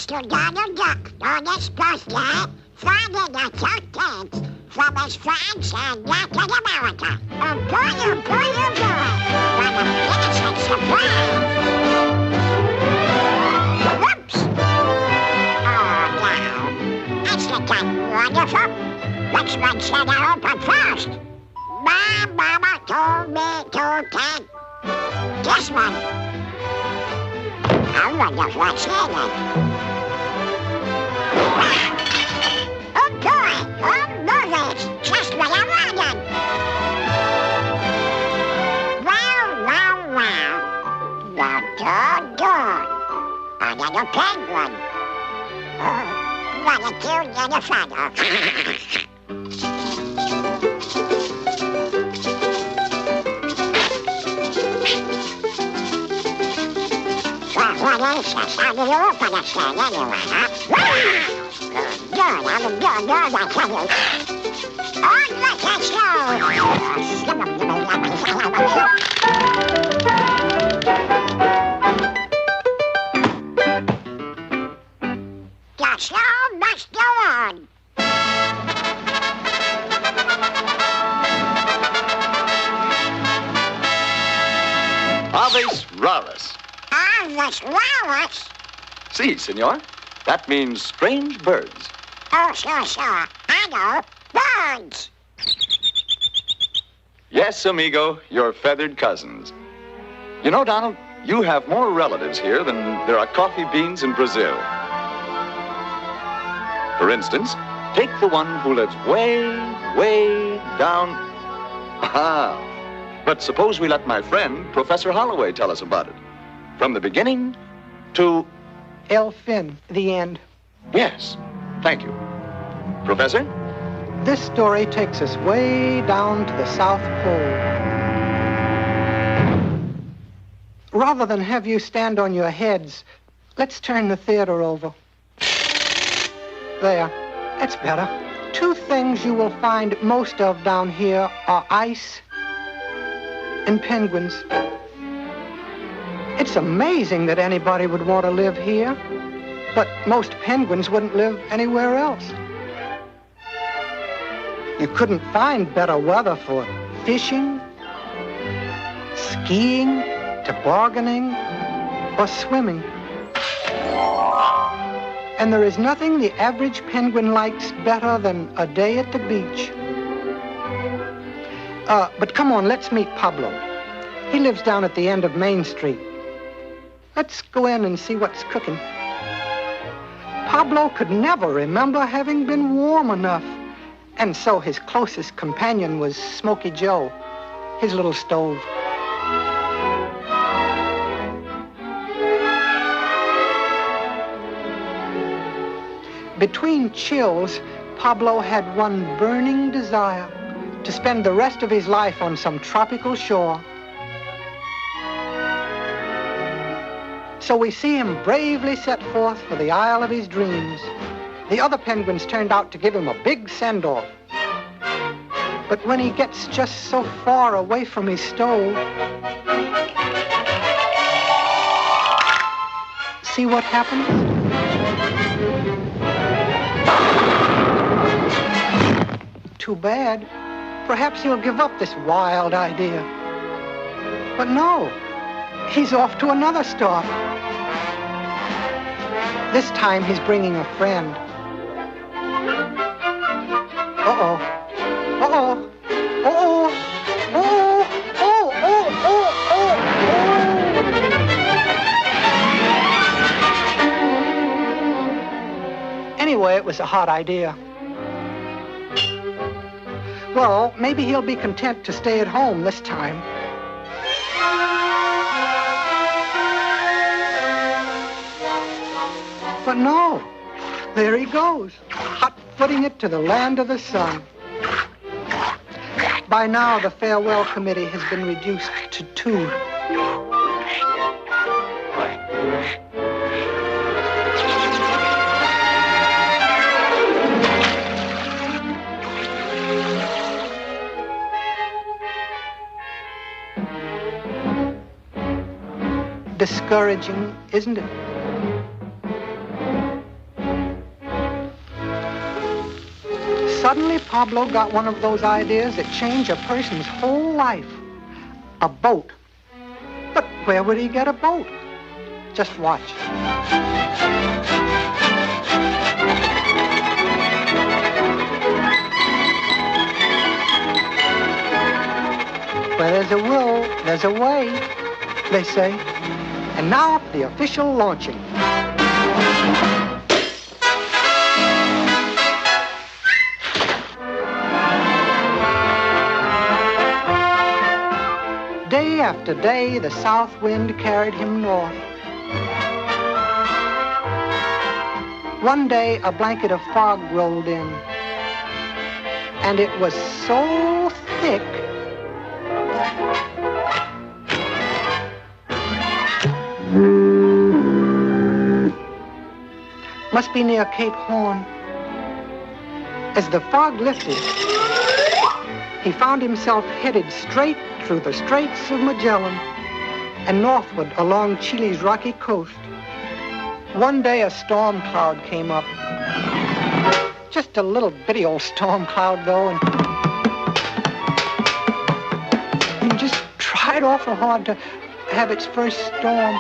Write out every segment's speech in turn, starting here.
to Donald Duck. Donald's birthday, Friday the 13th, from his friends in Latin America. Oh boy, what a innocent surprise! Whoops! Oh, no. Isn't that wonderful? Which one should I open first? My mama told me to take this one. I wonder what's in it. Oh boy! Oh, movies! Just what I wanted! Wow! The door. A little penguin. Oh, what a cute little fellow. What is this? How do you open this thing anyway, huh? Good, I'm good, I tell you. On with the show! The show must go on. Aves raras. Aves raras? Si, senor. That means strange birds. Oh, sure. I know. Birds. Yes, amigo, your feathered cousins. You know, Donald, you have more relatives here than there are coffee beans in Brazil. For instance, take the one who lives way down... Aha! But suppose we let my friend, Professor Holloway, tell us about it. From the beginning to... Elfin, the end. Yes, thank you. Professor? This story takes us way down to the South Pole. Rather than have you stand on your heads, let's turn the theater over. There, that's better. Two things you will find most of down here are ice and penguins. It's amazing that anybody would want to live here, but most penguins wouldn't live anywhere else. You couldn't find better weather for fishing, skiing, tobogganing, or swimming. And there is nothing the average penguin likes better than a day at the beach. But come on, let's meet Pablo. He lives down at the end of Main Street. Let's go in and see what's cooking. Pablo could never remember having been warm enough. And so his closest companion was Smoky Joe, his little stove. Between chills, Pablo had one burning desire to spend the rest of his life on some tropical shore. So we see him bravely set forth for the isle of his dreams. The other penguins turned out to give him a big send-off. But when he gets just so far away from his stove, see what happens? Too bad. Perhaps he'll give up this wild idea. But no, he's off to another stop. This time he's bringing a friend. Uh-oh. Uh-oh. Uh-oh. Oh, oh, oh, oh, oh, oh. Anyway, it was a hot idea. Well, maybe he'll be content to stay at home this time. But no, there he goes, hot-footing it to the land of the sun. By now, the farewell committee has been reduced to 2. discouraging, isn't it? Suddenly, Pablo got one of those ideas that change a person's whole life. A boat. But where would he get a boat? Just watch. Where there's a will, there's a way, they say. And now for the official launching. Day after day, the south wind carried him north. One day, a blanket of fog rolled in, and it was so thick must be near Cape Horn. As the fog lifted, he found himself headed straight through the Straits of Magellan and northward along Chile's rocky coast. One day a storm cloud came up. Just a little bitty old storm cloud, though, and he just tried awful hard to have its first storm.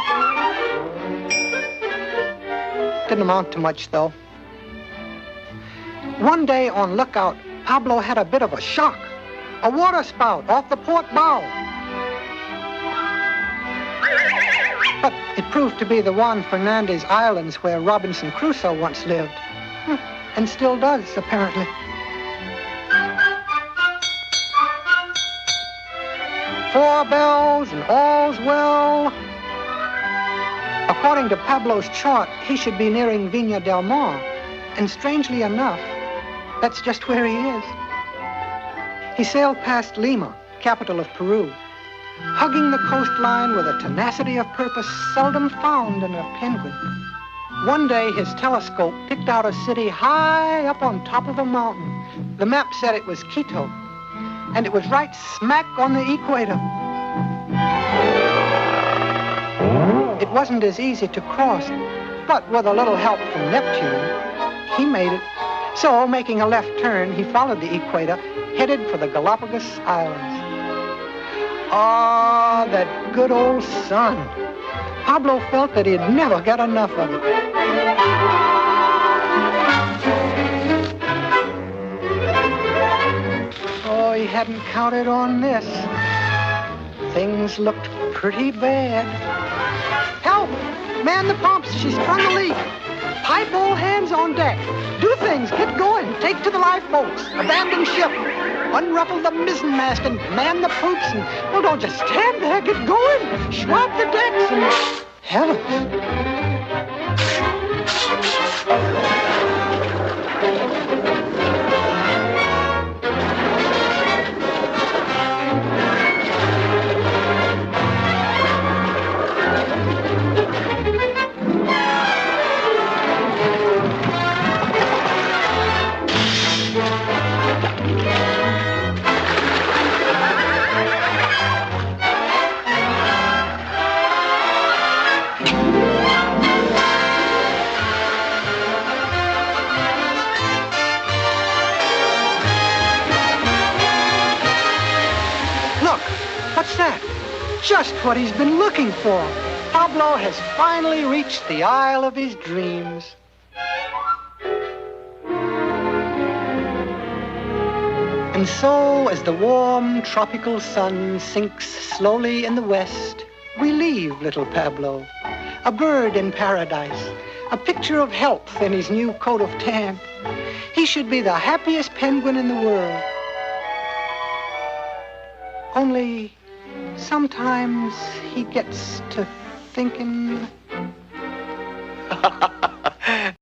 Didn't amount to much, though. One day on lookout, Pablo had a bit of a shock. A water spout off the port bow. But it proved to be the Juan Fernandez Islands where Robinson Crusoe once lived. And still does, apparently. Four bells and all's well. According to Pablo's chart, he should be nearing Viña del Mar. And strangely enough, that's just where he is. He sailed past Lima, capital of Peru, hugging the coastline with a tenacity of purpose seldom found in a penguin. One day, his telescope picked out a city high up on top of a mountain. The map said it was Quito, and it was right smack on the equator. It wasn't as easy to cross, but with a little help from Neptune, he made it. So, making a left turn, he followed the equator, headed for the Galapagos Islands. Ah, that good old sun. Pablo felt that he'd never get enough of it. Oh, he hadn't counted on this. Things looked pretty bad. Help! Man the pumps, she's sprung a leak. Pipe all hands on deck. Do things, get going. Take to the lifeboats. Abandon ship. Unruffle the mizzenmast and man the poops. And, well, don't just stand there. Get going. Swab the decks and... Heavens. Just what he's been looking for. Pablo has finally reached the Isle of his dreams. And so, as the warm tropical sun sinks slowly in the west, we leave little Pablo, a bird in paradise, a picture of health in his new coat of tan. He should be the happiest penguin in the world. Only... sometimes he gets to thinking